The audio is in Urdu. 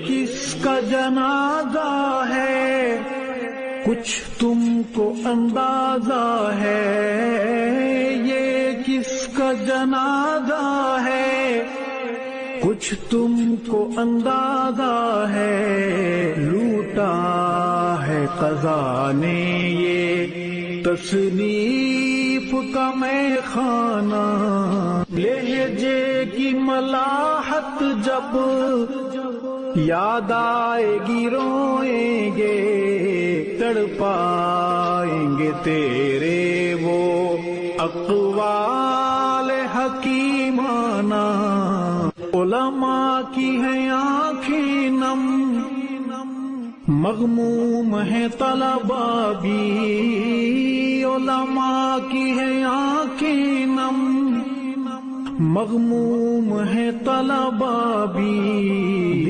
کس کا جنازہ ہے کچھ تم کو اندازہ ہے، یہ کس کا جنازہ ہے کچھ تم کو اندازہ ہے، لوٹا ہے قضا نے یہ تصنیف کا میں خانہ، لہجے کی ملاحت جب یاد آئے گی روئیں گے، تڑپائیں گے تیرے وہ اقوال حکیمانہ، علماء کی ہیں آنکھیں نم، مغموم ہے طلبا بھی، علماء کی ہیں آنکھیں نم، مغموم ہے طلبا بھی،